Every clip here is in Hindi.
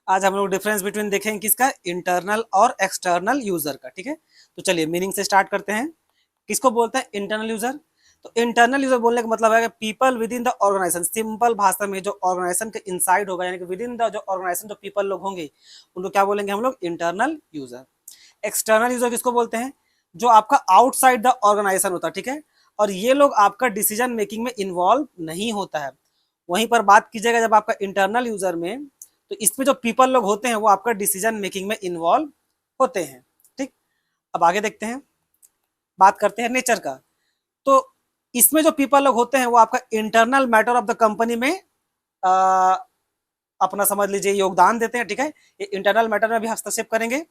आज हम लोग डिफरेंस बिटवीन देखेंगे किसका, इंटरनल और एक्सटर्नल यूजर का। ठीक है, तो चलिए मीनिंग से स्टार्ट करते हैं। किसको बोलते हैं इंटरनल यूजर? तो इंटरनल यूजर बोलने का मतलब है कि people within the organisation. Simple भाषा में जो ऑर्गेनाइजेशन के इनसाइड होगा, यानी कि विद इन द जो ऑर्गेनाइजेशन जो पीपल लोग होंगे उनको क्या बोलेंगे हम लोग, इंटरनल यूजर। एक्सटर्नल यूजर किसको बोलते हैं? जो आपका आउटसाइड द ऑर्गेनाइजेशन होता है। ठीक है, और ये लोग आपका डिसीजन मेकिंग में इन्वॉल्व नहीं होता है। वहीं पर बात कीजिएगा जब आपका इंटरनल यूजर में, तो इसमें जो पीपल लोग होते हैं वो आपका डिसीजन मेकिंग में इन्वॉल्व होते हैं। ठीक, अब आगे देखते हैं, बात करते हैं नेचर का। तो इसमें जो पीपल लोग होते हैं वो आपका internal matter of the company में आ, अपना समझ लीजिए योगदान देते हैं। ठीक है, ये इंटरनल मैटर में भी हस्तक्षेप करेंगे।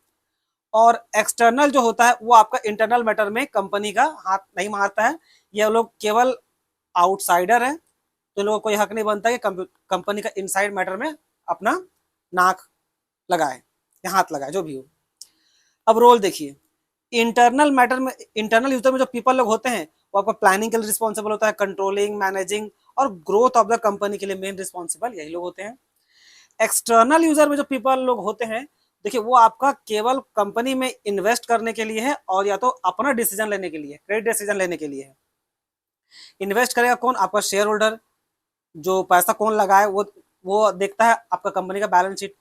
और एक्सटर्नल जो होता है वो आपका इंटरनल मैटर में कंपनी का हाथ नहीं मारता है। ये लोग केवल आउटसाइडर है, तो लोगों को कोई हक नहीं बनता कि कंपनी का इनसाइड मैटर में अपना नाक लगाए या हाथ लगाए, जो भी हो। अब रोल देखिए, इंटरनल मैटर में, इंटरनल यूजर में जो पीपल लोग होते हैं वो आपको प्लानिंग के लिए रिस्पॉन्सिबल होता है, कंट्रोलिंग, मैनेजिंग और ग्रोथ ऑफ द कंपनी के लिए मेन रिस्पॉन्सिबल यही लोग होते हैं। एक्सटर्नल यूजर में जो पीपल लोग होते हैं, देखिए वो आपका केवल कंपनी में इन्वेस्ट करने के लिए है और या तो अपना डिसीजन लेने के लिए, क्रेडिट डिसीजन लेने के लिए है। इन्वेस्ट करेगा कौन? आपका शेयर होल्डर। जो पैसा कौन लगाए वो देखता है आपका कंपनी का बैलेंस शीट।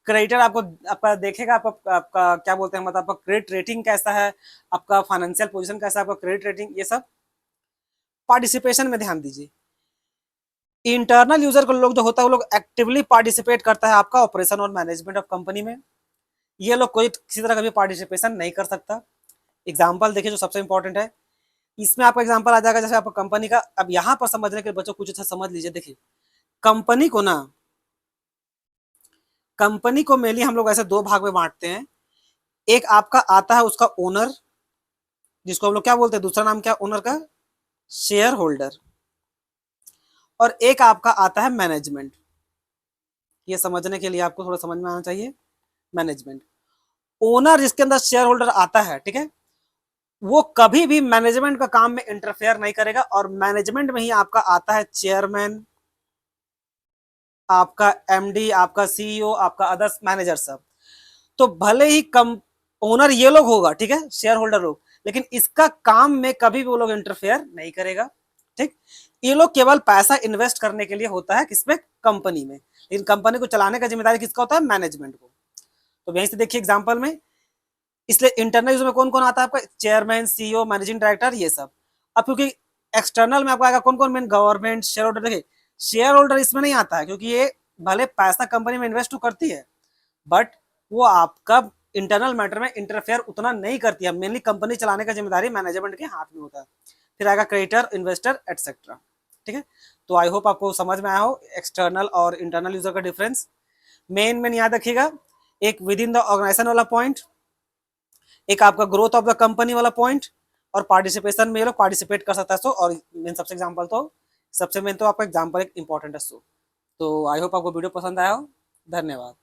क्रेडिटर आपको आपका देखेगा आपका क्या बोलते हैं, मतलब आपका क्रेडिट रेटिंग कैसा है, आपका फाइनेंशियल पोजीशन कैसा है, आपका क्रेडिट रेटिंग, ये सब। पार्टिसिपेशन में ध्यान दीजिए, इंटरनल यूजर को लोग जो होता है वो लोग एक्टिवली पार्टिसिपेट करता है आपका ऑपरेशन और मैनेजमेंट ऑफ कंपनी में। ये लोग कोई किसी तरह का भी पार्टिसिपेशन नहीं कर सकता। एग्जाम्पल देखिए जो सबसे इंपॉर्टेंट है, इसमें आपका एग्जाम्पल आ जाएगा जैसे आपका कंपनी का। अब यहाँ पर समझने के बच्चों कुछ अच्छा समझ लीजिए। देखिए कंपनी को ना, कंपनी को मेनली हम लोग ऐसे दो भाग में बांटते हैं। एक आपका आता है उसका ओनर, जिसको हम लोग क्या बोलते हैं, दूसरा नाम क्या ओनर का, शेयर होल्डर। और एक आपका आता है मैनेजमेंट। ये समझने के लिए आपको थोड़ा समझ में आना चाहिए। मैनेजमेंट, ओनर जिसके अंदर शेयर होल्डर आता है, ठीक है, वो कभी भी मैनेजमेंट का काम में इंटरफेयर नहीं करेगा। और मैनेजमेंट में ही आपका आता है चेयरमैन, आपका एमडी, आपका सीईओ, आपका अदर्स मैनेजर सब। तो भले ही कम ओनर ये लोग होगा, ठीक है, शेयर होल्डर लोग, लेकिन इसका काम में कभी भी वो लोग इंटरफेयर नहीं करेगा। ठीक, ये लोग केवल पैसा इन्वेस्ट करने के लिए होता है किसमें, कंपनी में। लेकिन कंपनी को चलाने का जिम्मेदारी किसका होता है, मैनेजमेंट को। तो यहीं से देखिए एग्जांपल में, इसलिए इंटरनल यूज में कौन कौन आता है आपका, चेयरमैन, सीईओ, मैनेजिंग डायरेक्टर, ये सब। अब क्योंकि एक्सटर्नल में आपका आएगा कौन कौन, मेन गवर्नमेंट, शेयर होल्डर। देखिए शेयर होल्डर इसमें नहीं आता है क्योंकि ये भले पैसा कंपनी में इन्वेस्ट तो करती है, बट वो आपका इंटरनल मैटर में इंटरफेयर उतना नहीं करती है। मेनली कंपनी चलाने का जिम्मेदारी मैनेजमेंट के हाथ में होता है। फिर आएगा क्रेडिटर, इन्वेस्टर, एटसेट्रा। ठीक है, तो आई होप आपको समझ में आया हो एक्सटर्नल और इंटरनल यूजर का डिफरेंस। मेन याद रखिएगा, एक विद इन द ऑर्गेनाइजेशन वाला पॉइंट, एक आपका ग्रोथ ऑफ द कंपनी वाला पॉइंट, और पार्टिसिपेशन में ये लोग पार्टिसिपेट कर सकता है। सो और मेन सबसे एग्जांपल तो सबसे मेन तो आपका एग्जांपल एक इंपॉर्टेंट है। सो तो आई होप आपको वीडियो पसंद आया हो। धन्यवाद।